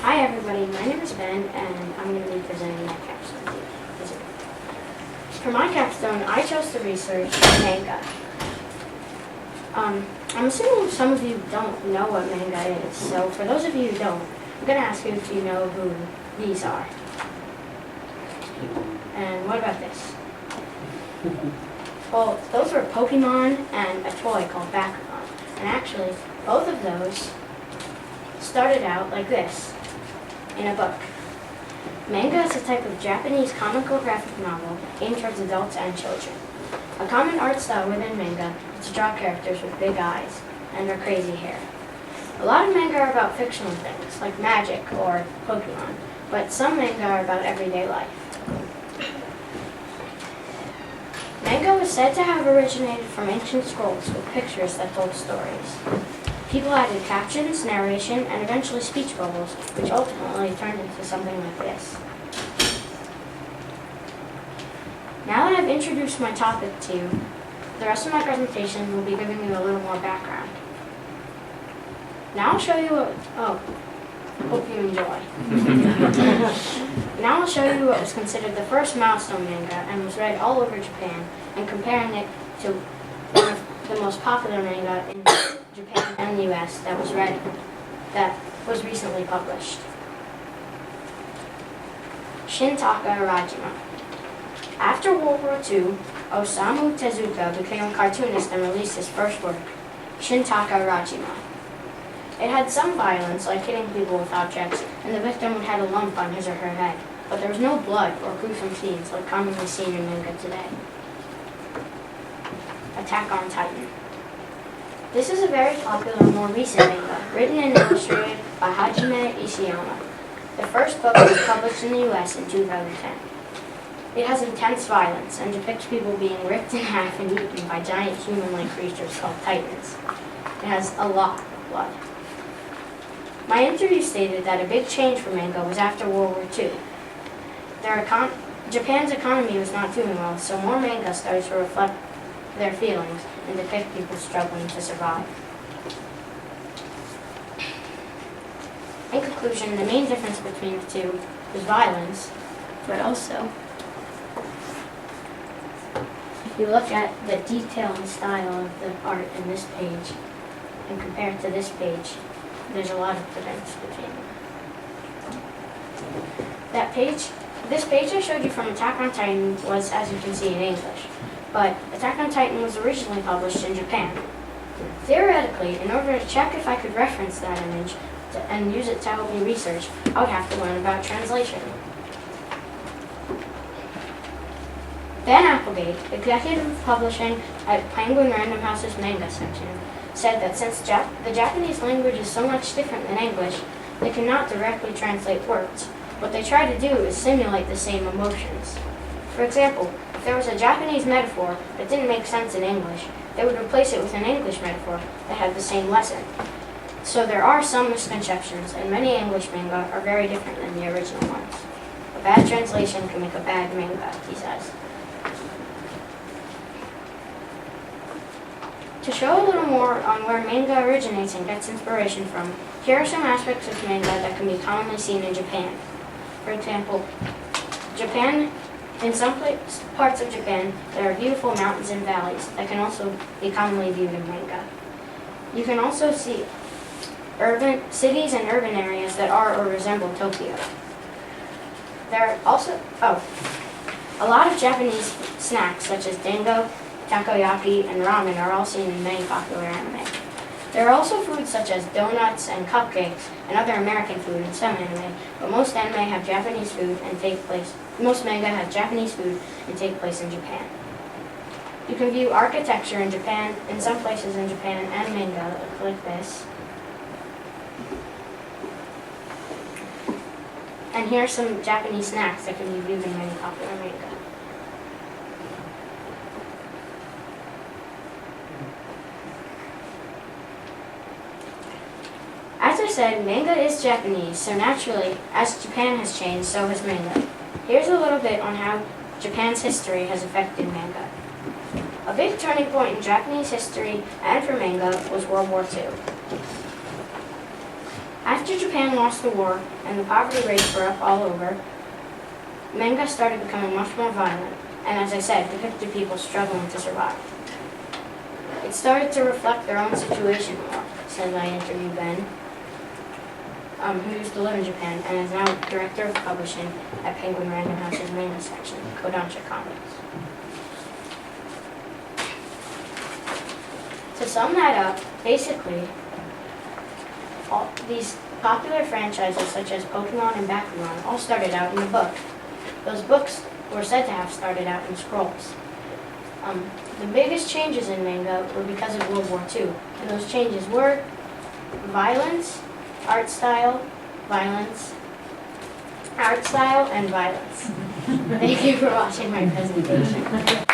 Hi everybody, my name is Ben and I'm going to be presenting my capstone to you. For my capstone, I chose to research manga. I'm assuming some of you don't know what manga is, so for those of you who don't, I'm going to ask you if you know who these are. And what about this? Well, those were Pokemon and a toy called Bakugan. And actually, both of those started out like this, in a book. Manga is a type of Japanese comical graphic novel aimed towards adults and children. A common art style within manga is to draw characters with big eyes and their crazy hair. A lot of manga are about fictional things, like magic or Pokemon, but some manga are about everyday life. Manga was said to have originated from ancient scrolls with pictures that told stories. People added captions, narration, and eventually speech bubbles, which ultimately turned into something like this. Now that I've introduced my topic to you, the rest of my presentation will be giving you a little more background. Now I'll show you hope you enjoy. Now I'll show you what was considered the first milestone manga and was read all over Japan, and comparing it to one of the most popular manga in Japan and the US that was recently published. Shintaka Arajima. After World War II, Osamu Tezuka became a cartoonist and released his first work, Shintaka Arajima. It had some violence, like hitting people with objects, and the victim would have a lump on his or her head, but there was no blood or gruesome scenes like commonly seen in manga today. Attack on Titan. This is a very popular, more recent manga, written and illustrated by Hajime Ishiyama. The first book was published in the US in 2010. It has intense violence and depicts people being ripped in half and eaten by giant human-like creatures called titans. It has a lot of blood. My interview stated that a big change for manga was after World War II. Japan's economy was not doing well, so more manga started to reflect their feelings and depict people struggling to survive. In conclusion, the main difference between the two was violence, but also, if you look at the detail and style of the art in this page and compare it to this page, there's a lot of difference between them. This page I showed you from Attack on Titan was, as you can see, in English, but Attack on Titan was originally published in Japan. Theoretically, in order to check if I could reference that image and use it to help me research, I would have to learn about translation. Ben Applegate, executive of publishing at Penguin Random House's manga section, said that since the Japanese language is so much different than English, they cannot directly translate words. What they try to do is simulate the same emotions. For example, if there was a Japanese metaphor that didn't make sense in English, they would replace it with an English metaphor that had the same lesson. So there are some misconceptions, and many English manga are very different than the original ones. A bad translation can make a bad manga, he says. To show a little more on where manga originates and gets inspiration from, here are some aspects of manga that can be commonly seen in Japan. For example, in some parts of Japan, there are beautiful mountains and valleys that can also be commonly viewed in manga. You can also see cities and urban areas that are or resemble Tokyo. There are also, a lot of Japanese snacks such as dango, takoyaki, and ramen are all seen in many popular anime. There are also foods such as donuts and cupcakes and other American food in some anime, but most manga have Japanese food and take place in Japan. You can view architecture in Japan, in some places in Japan, and manga like this. And here are some Japanese snacks that can be viewed in many popular manga. As I said, manga is Japanese, so naturally, as Japan has changed, so has manga. Here's a little bit on how Japan's history has affected manga. A big turning point in Japanese history and for manga was World War II. After Japan lost the war and the poverty rates were up all over, manga started becoming much more violent, and as I said, depicted people struggling to survive. It started to reflect their own situation more, said I interviewed Ben, who used to live in Japan and is now director of publishing at Penguin Random House's manga section, Kodansha Comics. To sum that up, basically, all these popular franchises such as Pokemon and Bakugan all started out in a book. Those books were said to have started out in scrolls. The biggest changes in manga were because of World War II, and those changes were violence, art style, and violence. Thank you for watching my presentation.